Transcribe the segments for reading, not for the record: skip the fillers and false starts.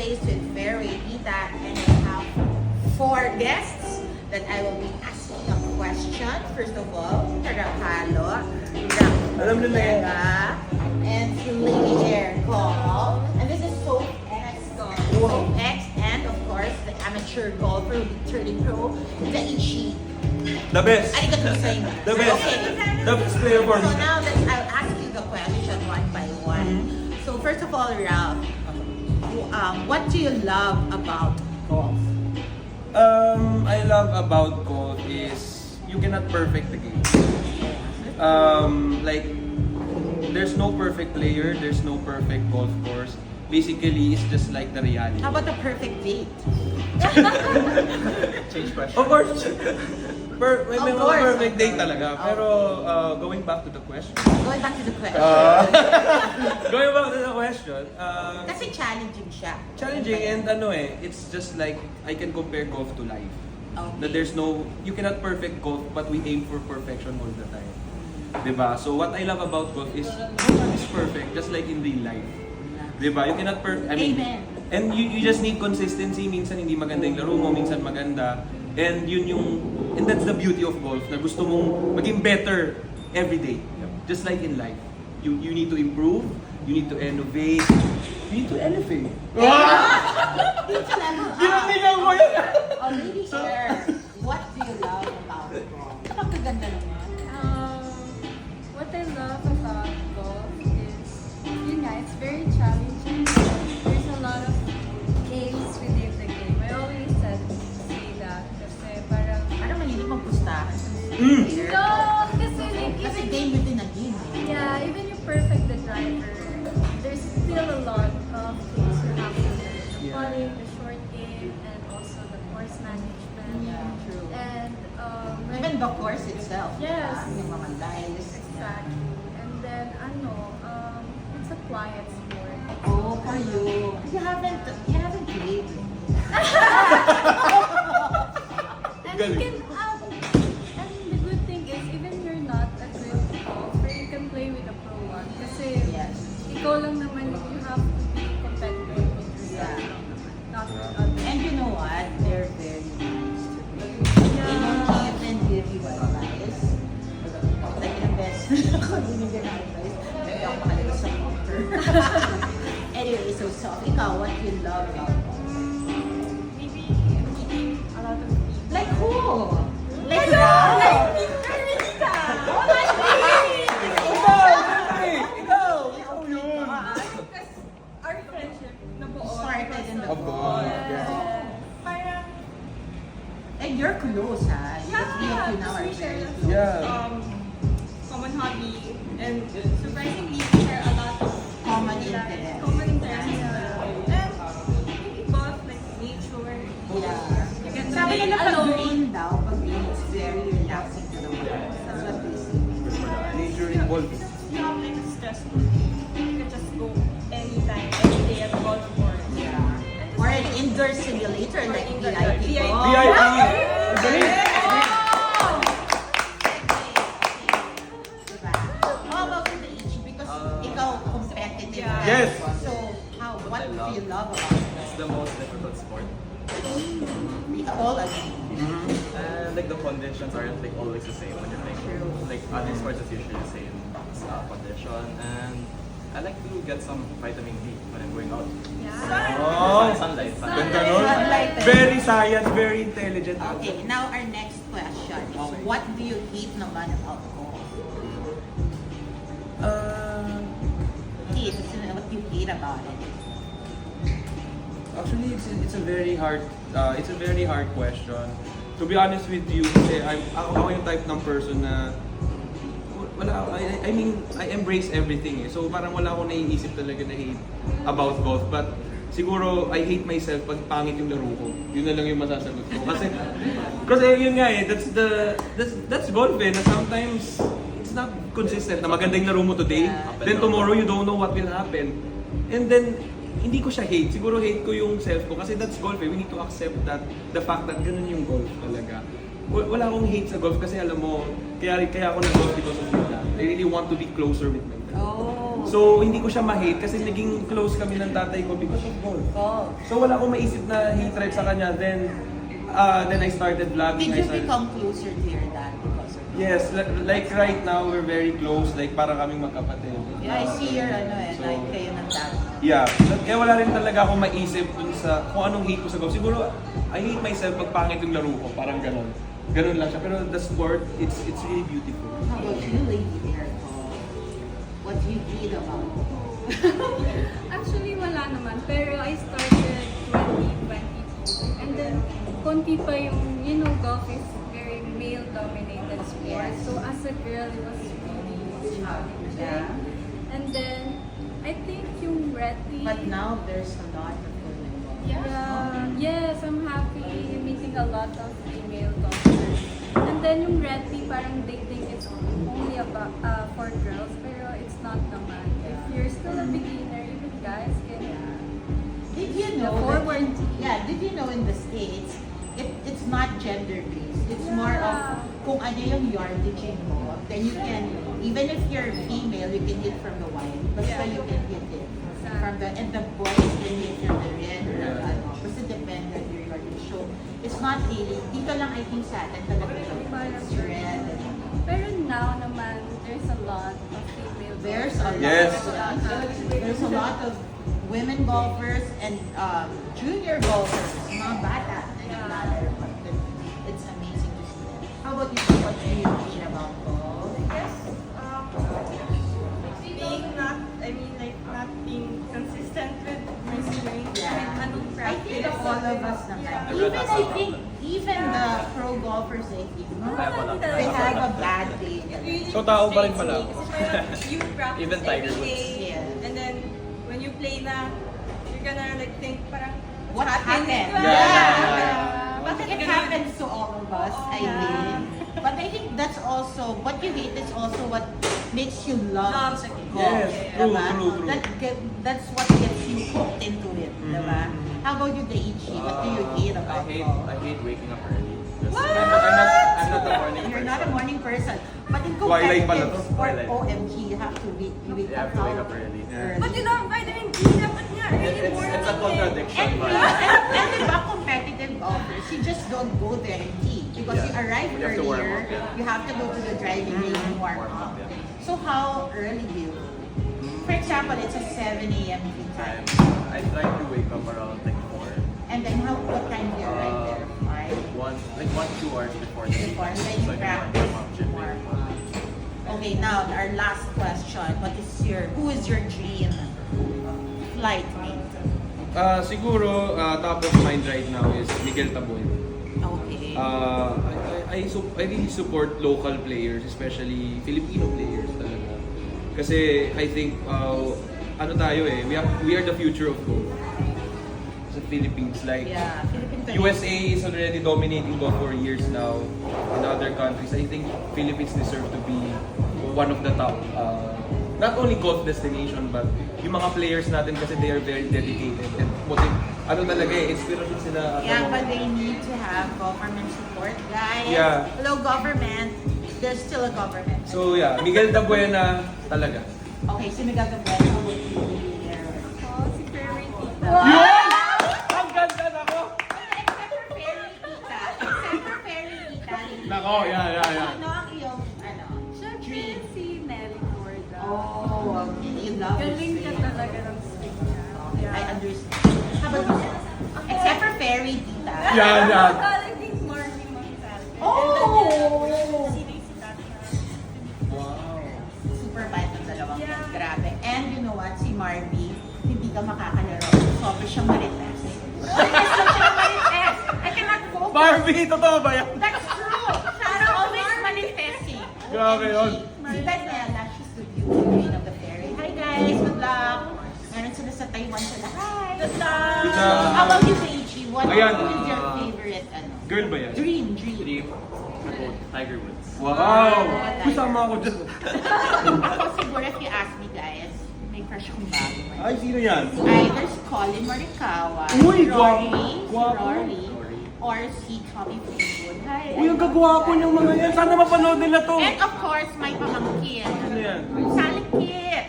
anyways, with Very Rita, and I have 4 guests that I will be asking a question. First of all, Tarapalo, Alam na yan. and si Lady Air Golf. And this is Soap X Golf. Soap X, and of course, the amateur golfer with 30 Pro, Daichi. The best. Arigato gozaimasu. The best. Okay. The best player for So me. now that I'll ask you the question one by one. So first of all, Ralph, what do you love about golf? I love about golf is you cannot perfect the game. Like there's no perfect player, there's no perfect golf course. Basically, it's just like the reality. How about the perfect date? Change question. Of course, may Of mga course, perfect of day course. talaga. Pero going back to the question. Going back to the question. Going back to the question. Kasi challenging siya. Challenging and it's just like I can compare golf to life. Okay. That there's no, you cannot perfect golf but we aim for perfection all the time. Diba? So what I love about golf is no one is perfect, just like in real life. Diba? You cannot Amen. And you just need consistency. Minsan hindi maganda yung laro mo, minsan maganda. And and that's the beauty of golf, na gusto mong maging better every day. Just like in life. You need to improve, you need to innovate, you need to elevate. Dito level up. Ginamigan ko yun! Oh, Lady Air, what do you love about golf? Napakaganda naman. What I love about golf is, it's very challenging. There's a lot of games within the game. I always say that kasi parang, Parang mahilig magpustahan. no, kasi like, Kasi even, game within a game. yeah, even you perfect the driver, there's still a lot of things you have to learn. The putting, the short game, and also the course management. Yeah, true. And, Even the course itself. Yes. Yung mga lies. exactly. And then, it's a quiet sport. Oh, kayo. You haven't played. And you can, and the good thing is, even you're not a good golfer, you can play with a pro one. Kasi, Yes. ikaw lang naman, you have to be competitive with yourself. Not with others. And you know what? They're very nice to play. They don't even give you advice. Like the best. Ako binigyan ng advice. Hindi ako makalagay sa counter. Anyway, so ikaw, what you love about golf? Maybe meeting a lot of people. Like who? Like Ralph? Ikaw yun! Because our friendship, nabuo. Started in the Of course, yeah. Parang, And you're close, ha? Because three of you now are we share very the close. Yeah. common hobby, and surprisingly, we share a lot of Common interest. common interests. And maybe both like nature. Yeah. You get to Sabi play nila pag alone. green daw, pag green, it's very relaxing to the mind. That's what they say. Nature involved. You have like a stressful day. You can just go anytime, any day at the golf course. Yeah. Or an indoor simulator like indoor- VIP. VIP. Oh. VIP! Diba? How about you, Daichi? Because ikaw competitive. Yeah. Yes. So, what do you love about it? It's the most difficult sport. We all agree. And like the conditions aren't like always the same when you're playing. True. Like other sports is usually the same condition. And I like to get some vitamin D when I'm going out. Yeah. Oh. Sunlight. Ganda nun. Sunlight. Very science, very intelligent. Okay, now our next question is, Okay. what do you hate naman about golf? What do you hate about it? Actually, it's a very hard question. To be honest with you, kasi ako yung type ng person na I embrace everything eh. So parang wala akong naiisip talaga na hate about golf. But siguro, I hate myself pag pangit yung laro ko. Yun na lang yung masasagot ko. Kasi yun nga eh, that's golf eh, na sometimes it's not consistent na maganda yung laro mo today, then tomorrow you don't know what will happen. And then, hindi ko siya hate. Siguro hate ko yung self ko kasi that's golf eh. We need to accept that, the fact that ganun yung golf talaga. Wala akong hate sa golf kasi alam mo, kaya ako nag-golf because of that. I really want to be closer with my friends. Oh. So, hindi ko siya ma-hate kasi naging close kami ng tatay ko because of golf. Oh. So, wala akong maisip na hatred sa kanya. Then I started vlogging. Did you I started... become closer to your dad because of Yes, like right now, we're very close. Like, para kaming magkapatid. Yeah, I see your So, like kayo ng dad. Yeah. Kaya wala rin talaga akong maisip dun sa kung anong hate ko sa golf. Siguro, I hate myself pag pangit yung laro ko. Parang ganon. Ganon lang siya. Pero the sport, it's really beautiful. How about you, Lady Erica? What do you read about? Actually, wala naman. Pero I started 2022. And then, konti pa yung, golf is very male-dominated sport. Yes. So, as a girl, it was really challenging. Yeah. And then, I think yung Reti... But now there's a lot of women involved. Yes, I'm happy meeting a lot of female golfers. And then yung Reti, parang they think it's only about for girls, pero it's not naman. If you're still a beginner, even guys can Did you know forward. did you know in the States, it's not gender-based. It's more of kung ano yung yardage mo, then you can, even if you're female, you can hit from the wide. Basta you can hit it from the, and the boys can hit from the red or the ano. Basta depende on your yardage. So, it's not really, dito lang I think sa atin talaga it's red. Pero now naman, there's a lot of female There's a lot. Yes. There's a lot of women golfers and junior golfers, mga bata na naglalaro. It's amazing to see that. How about you? What do you read about golf? Not being consistent with my swing. Yeah. Anong I think practice. all of us naman. Yeah. Even I think, even the pro golfers, I think, no? They have a bad day. So, tao pa rin pala. Kasi parang you practice Even Tiger every Woods. day, Yeah. and then when you play na, you're gonna like think parang, What happened? Yeah. But it happens to all of us, I think. But I think that's also, what you hate is also what makes you love Love sa game. golf. Yes, true, diba? true. That's what gets you hooked into it, diba? How about you, Daichi? What do you hate about golf? I hate waking up early. Because What? I'm not a morning You're person. not a morning person. But in Twilight pala competitive to. sport, Twilight. OMG, you have to wake, you wake You have up to wake how up early. Yeah. But you don't have vitamin D, dapat nga early morning. It's a contradiction, And, but and diba, competitive golfers, you just don't go there and eat. Because you Yeah. arrive You have to warm earlier, up, yeah. you have to go to the driving range and warm Warm up. up, yeah. So how early do you go? For example, it's a 7 a.m. tea time. I try to wake up around like 4. And then what time do you arrive there? 5? 1-2 hours before the Before game. then you So I can practice, warm up, gym warm day. up. Okay, now our last question. Who is your dream flight mate? Siguro, top of mind right now is Miguel Taboy. Okay. I really support local players, especially Filipino players talaga. Kasi I think, ano tayo we are the future of golf. Sa Philippines, like, Yeah, Philippine USA is already dominating golf for years now. In other countries, I think Philippines deserve to be one of the top, not only golf destination, but yung mga players natin kasi they are very dedicated and inspiration sila. at the Yeah, moment. but they need to have government support, guys. Yeah. Hello, government. There's still a government. So yeah, Miguel Tabuena talaga. Okay, si Miguel the Bueno will be there. Oh, si Prairie Tita. Ang ganda nako! Except for Fairy Tita. Except for Fairy Tita. Nako, yeah. Ano ang iyong, Siyempre, dream? si Nelly Corda. Oh, okay. You love your Galing ka swing. talaga ng swing niya. Okay, I understand. How about you? Except for Fairy Tita. Yeah. I think Marvin Montalvo. Oh! Si Tata. Wow. Super bad ng dalawang yan. Yeah. Grabe. And you know what? Si Marvy, hindi ka makakalaro. Sobrang siyang marites. I cannot focus. Barbie, totoo ba yan? That's true. Siya always manifesting. Grabe yun. Si Daniela, she's the beauty queen of the fairy. Hi guys, good luck. Meron sila sa Taiwan sila. Hi. Good luck. Good luck. How about you, Seichi? What Ayan. is your favorite, Girl ba yan? Dream. Dream. Quote, Tiger Woods. Wow! Kusama ako dyan. Ako siguro, if you ask me guys, may crush akong bago. Ay, sino yan? Either si Colin Morikawa, Uy, si gwapo. Rory, or si Tommy Fleetwood. Hi. Uy, ang gagwapo niyang mga yan. Sana mapanood nila to. And of course, my pamangkin. Ano yan? Sally Kit.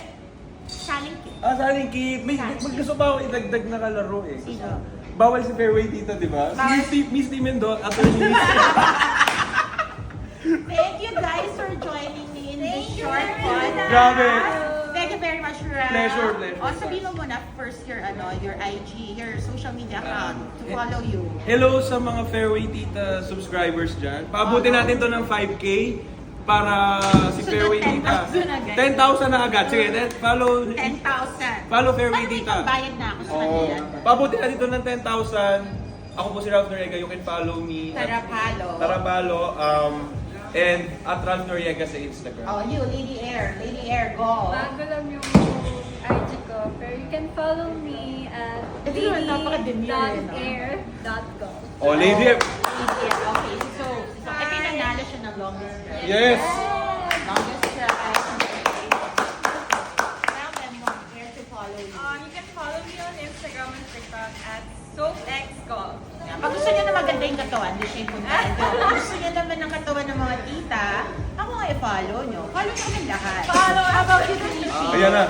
Saling kit. Saling keep. May gusto pa ako idagdag na kalaro eh. Sino? Bawal si Fairway Tita, di ba? Bawal. Miss Timendo, attorney Miss. Thank you guys for joining me in this short podcast. Grabe. Thank you very much, Ra. Pleasure. O, sabihin mo muna first your IG, your social media account to follow you. Hello sa mga Fairway Tita subscribers dyan. Paabutin natin to ng 5K para si Sunod Fairway Tita. 10,000 agad. 10,000 na agad. Sige, follow 10,000. Follow Fairway Paano may Tita. pambayad na ako sa Oo. kanila? Paabutin natin to ng 10,000. Ako po si Ralph Noriega. You can follow me. at Tarapalo. Tarapalo. And at Ralph Noriega sa Instagram. Oh, you, Lady Air, go. Bago lang yung IG ko, pero you can follow me at Ito naman, napaka-demure, no? lady.air.go. Oh, Lady. Lady Air, okay. So ito yung nanalo siya ng longest stretch. Yes. Longest stretch. Tell them where to follow you. You can follow me on Instagram and TikTok at SoapXGolf. Pag gusto niyo na maganda yung katawan, di siya yung puntahan ko. Pag gusto niyo naman ng katawan ng mga tita, ako nga i-follow nyo. Follow nyo kami lahat. Follow How about you, Rishi? Ayan na.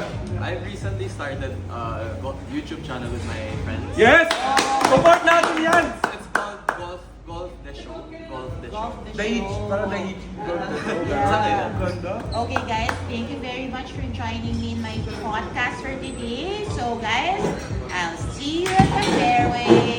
I've recently started a YouTube channel with my friends. Yes! Support natin yan! It's called Golf the Show. Golf the Show. Golf the Daich. show. Para Daich. Something like that. Ganda. Okay guys, thank you very much for joining me in my podcast for today. So guys, I'll see you at the fairway.